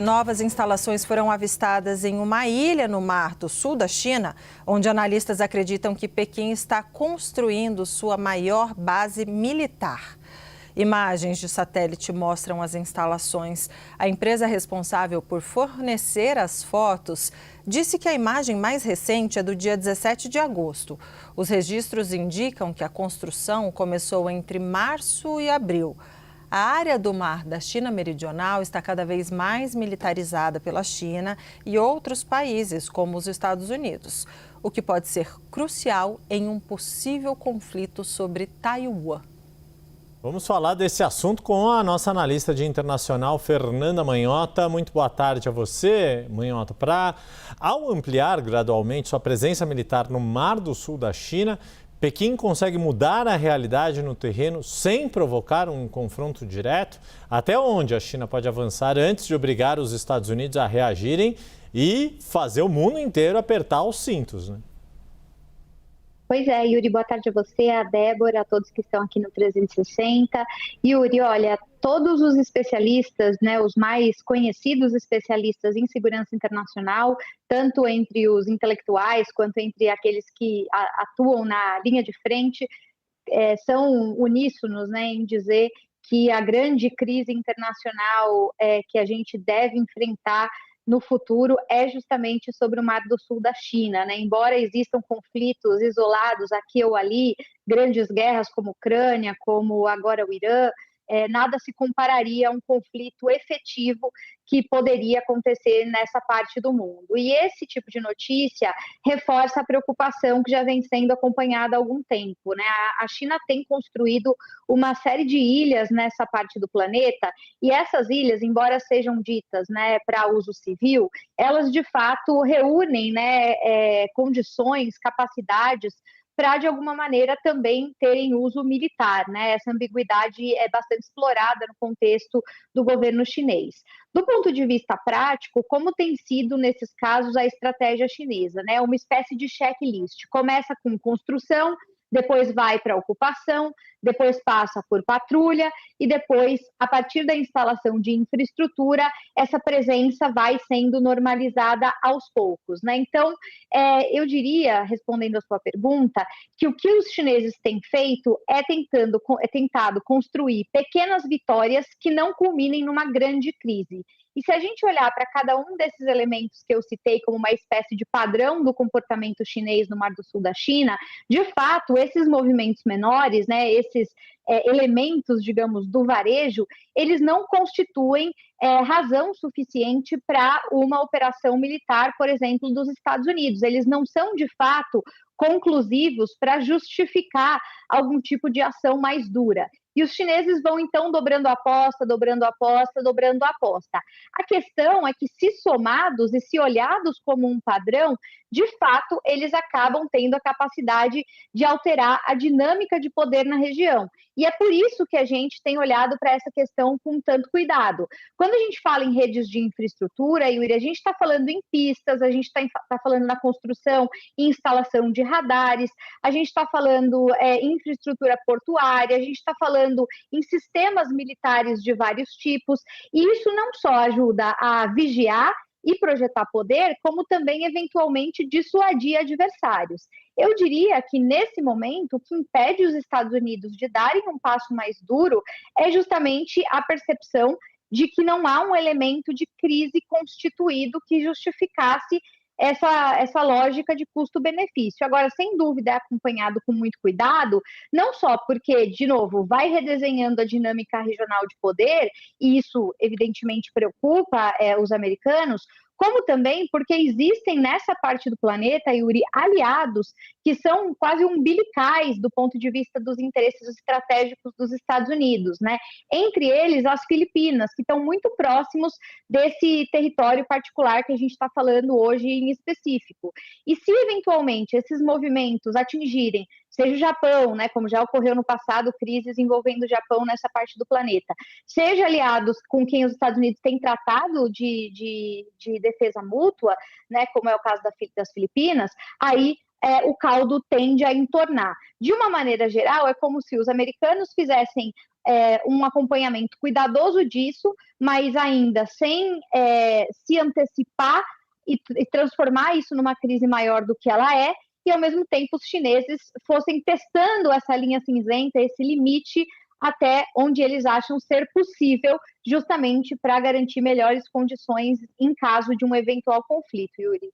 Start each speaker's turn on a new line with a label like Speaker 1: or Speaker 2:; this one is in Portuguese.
Speaker 1: Novas instalações foram avistadas em uma ilha no mar do sul da China, onde analistas acreditam que Pequim está construindo sua maior base militar. Imagens de satélite mostram as instalações. A empresa responsável por fornecer as fotos disse que a imagem mais recente é do dia 17 de agosto. Os registros indicam que a construção começou entre março e abril. A área do mar da China Meridional está cada vez mais militarizada pela China e outros países, como os Estados Unidos, o que pode ser crucial em um possível conflito sobre Taiwan.
Speaker 2: Vamos falar desse assunto com a nossa analista de internacional, Fernanda Manhota. Muito boa tarde a você, Manhota. Ao ampliar gradualmente sua presença militar no Mar do Sul da China, Pequim consegue mudar a realidade no terreno sem provocar um confronto direto? Até onde a China pode avançar antes de obrigar os Estados Unidos a reagirem e fazer o mundo inteiro apertar os cintos, né?
Speaker 3: Pois é, Yuri, boa tarde a você, a Débora, a todos que estão aqui no 360. Yuri, olha, todos os especialistas, né, os mais conhecidos especialistas em segurança internacional, tanto entre os intelectuais quanto entre aqueles que atuam na linha de frente, são uníssonos, né, em dizer que a grande crise internacional que a gente deve enfrentar no futuro é justamente sobre o Mar do Sul da China, né? Embora existam conflitos isolados aqui ou ali, grandes guerras como a Ucrânia, como agora o Irã, nada se compararia a um conflito efetivo que poderia acontecer nessa parte do mundo. E esse tipo de notícia reforça a preocupação que já vem sendo acompanhada há algum tempo, né? A China tem construído uma série de ilhas nessa parte do planeta, e essas ilhas, embora sejam ditas, né, para uso civil, elas de fato reúnem, né, condições, capacidades para, de alguma maneira, também terem uso militar, né? Essa ambiguidade é bastante explorada no contexto do governo chinês. Do ponto de vista prático, como tem sido, nesses casos, a estratégia chinesa, né? Uma espécie de checklist. Começa com construção, depois vai para ocupação, depois passa por patrulha e depois, a partir da instalação de infraestrutura, essa presença vai sendo normalizada aos poucos, né? Então, eu diria, respondendo a sua pergunta, que o que os chineses têm feito é tentado construir pequenas vitórias que não culminem numa grande crise. E se a gente olhar para cada um desses elementos que eu citei como uma espécie de padrão do comportamento chinês no Mar do Sul da China, de fato, esses movimentos menores, né, esses elementos, digamos, do varejo, eles não constituem razão suficiente para uma operação militar, por exemplo, dos Estados Unidos. Eles não são, de fato, conclusivos para justificar algum tipo de ação mais dura. E os chineses vão, então, dobrando a aposta, dobrando a aposta, dobrando a aposta. A questão é que, se somados e se olhados como um padrão, de fato, eles acabam tendo a capacidade de alterar a dinâmica de poder na região. E é por isso que a gente tem olhado para essa questão com tanto cuidado. Quando a gente fala em redes de infraestrutura, Yuri, a gente está falando em pistas, a gente está falando na construção e instalação de radares, a gente está falando em infraestrutura portuária, a gente está falando em sistemas militares de vários tipos, e isso não só ajuda a vigiar e projetar poder, como também, eventualmente, dissuadir adversários. Eu diria que, nesse momento, o que impede os Estados Unidos de darem um passo mais duro é justamente a percepção de que não há um elemento de crise constituído que justificasse essa lógica de custo-benefício. Agora, sem dúvida, é acompanhado com muito cuidado, não só porque, de novo, vai redesenhando a dinâmica regional de poder, e isso, evidentemente, preocupa os americanos, como também porque existem nessa parte do planeta, Yuri, aliados que são quase umbilicais do ponto de vista dos interesses estratégicos dos Estados Unidos, né? Entre eles, as Filipinas, que estão muito próximos desse território particular que a gente está falando hoje em específico. E se, eventualmente, esses movimentos atingirem, seja o Japão, né, como já ocorreu no passado, crises envolvendo o Japão nessa parte do planeta, seja aliados com quem os Estados Unidos têm tratado de defesa mútua, né, como é o caso das Filipinas, aí o caldo tende a entornar. De uma maneira geral, é como se os americanos fizessem um acompanhamento cuidadoso disso, mas ainda sem se antecipar e transformar isso numa crise maior do que ela é, e ao mesmo tempo os chineses fossem testando essa linha cinzenta, esse limite, até onde eles acham ser possível, justamente para garantir melhores condições em caso de um eventual conflito, Yuri.